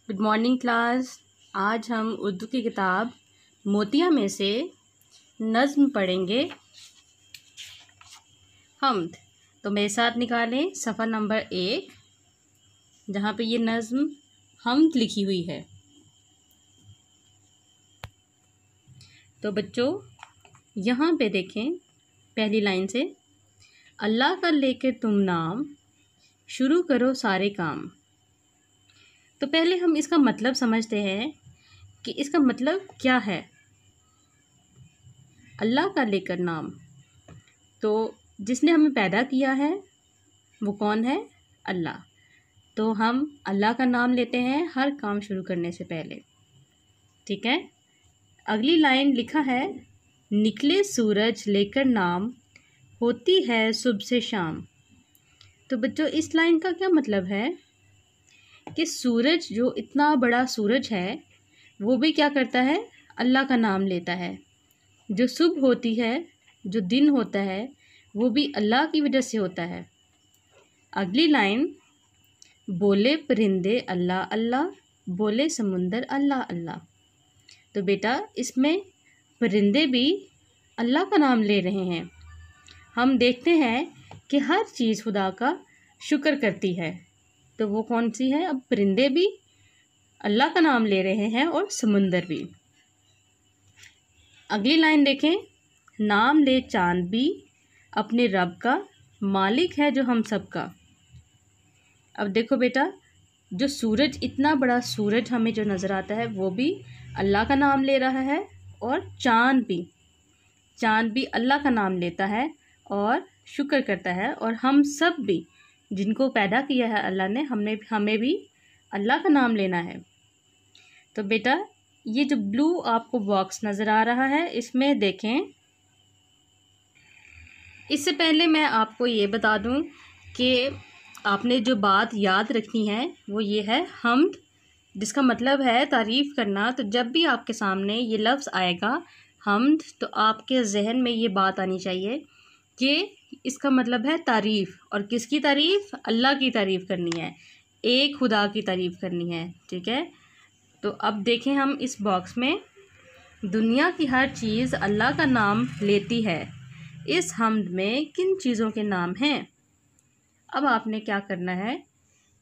Good morning class. आज हम उर्दू की किताब मोतिया में से नज़्म पढ़ेंगे हम्द। तो मेरे साथ निकालें सफ़ा नंबर 1 जहाँ पे ये नज़्म हम्द लिखी हुई है। तो बच्चों यहाँ पे देखें पहली लाइन से, अल्लाह का लेकर तुम नाम, शुरू करो सारे काम। तो पहले हम इसका मतलब समझते हैं कि इसका मतलब क्या है। अल्लाह का लेकर नाम, तो जिसने हमें पैदा किया है वो कौन है? अल्लाह। तो हम अल्लाह का नाम लेते हैं हर काम शुरू करने से पहले, ठीक है। अगली लाइन लिखा है, निकले सूरज लेकर नाम, होती है सुबह से शाम। तो बच्चों इस लाइन का क्या मतलब है कि सूरज, जो इतना बड़ा सूरज है, वो भी क्या करता है? अल्लाह का नाम लेता है। जो सुबह होती है, जो दिन होता है, वो भी अल्लाह की वजह से होता है। अगली लाइन, बोले परिंदे अल्लाह अल्लाह, बोले समुंदर अल्लाह अल्लाह। तो बेटा इसमें परिंदे भी अल्लाह का नाम ले रहे हैं। हम देखते हैं कि हर चीज़ खुदा का शुक्र करती है, तो वो कौन सी है? अब परिंदे भी अल्लाह का नाम ले रहे हैं और समुंदर भी। अगली लाइन देखें, नाम ले चांद भी अपने रब का, मालिक है जो हम सब का। अब देखो बेटा, जो सूरज, इतना बड़ा सूरज हमें जो नज़र आता है, वो भी अल्लाह का नाम ले रहा है, और चांद भी अल्लाह का नाम लेता है और शुक्र करता है। और हम सब भी जिनको पैदा किया है अल्लाह ने, हमें भी अल्लाह का नाम लेना है। तो बेटा ये जो ब्लू आपको बॉक्स नज़र आ रहा है, इसमें देखें, इससे पहले मैं आपको ये बता दूं कि आपने जो बात याद रखनी है वो ये है हम्द, जिसका मतलब है तारीफ़ करना। तो जब भी आपके सामने ये लफ्ज़ आएगा हम्द, तो आपके जहन में ये बात आनी चाहिए कि इसका मतलब है तारीफ़। और किसकी तारीफ़? अल्लाह की तारीफ़ करनी है, एक खुदा की तारीफ़ करनी है, ठीक है। तो अब देखें हम इस बॉक्स में, दुनिया की हर चीज़ अल्लाह का नाम लेती है, इस हम्द में किन चीज़ों के नाम हैं? अब आपने क्या करना है,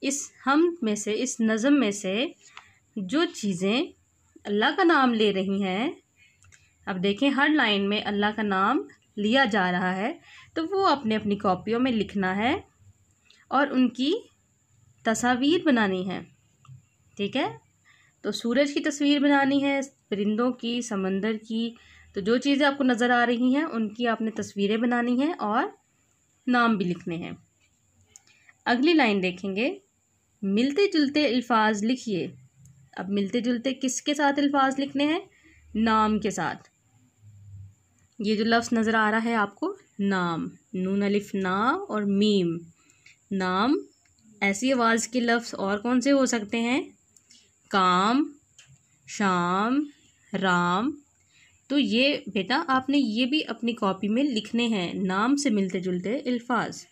इस हम्द में से, इस नज़म में से जो चीज़ें अल्लाह का नाम ले रही हैं, अब देखें हर लाइन में अल्लाह का नाम लिया जा रहा है, तो वो अपने अपनी कॉपियों में लिखना है और उनकी तस्वीर बनानी है, ठीक है। तो सूरज की तस्वीर बनानी है, परिंदों की, समंदर की। तो जो चीज़ें आपको नज़र आ रही हैं उनकी आपने तस्वीरें बनानी हैं और नाम भी लिखने हैं। अगली लाइन देखेंगे, मिलते जुलते अल्फाज लिखिए। अब मिलते जुलते किसके साथ अल्फाज लिखने हैं? नाम के साथ। ये जो लफ्ज़ नज़र आ रहा है आपको, नाम, नून अलिफ ना और मीम। नाम, ऐसी आवाज़ के लफ्ज़ और कौन से हो सकते हैं? काम, शाम, राम। तो ये बेटा आपने ये भी अपनी कॉपी में लिखने हैं, नाम से मिलते जुलते अल्फाज।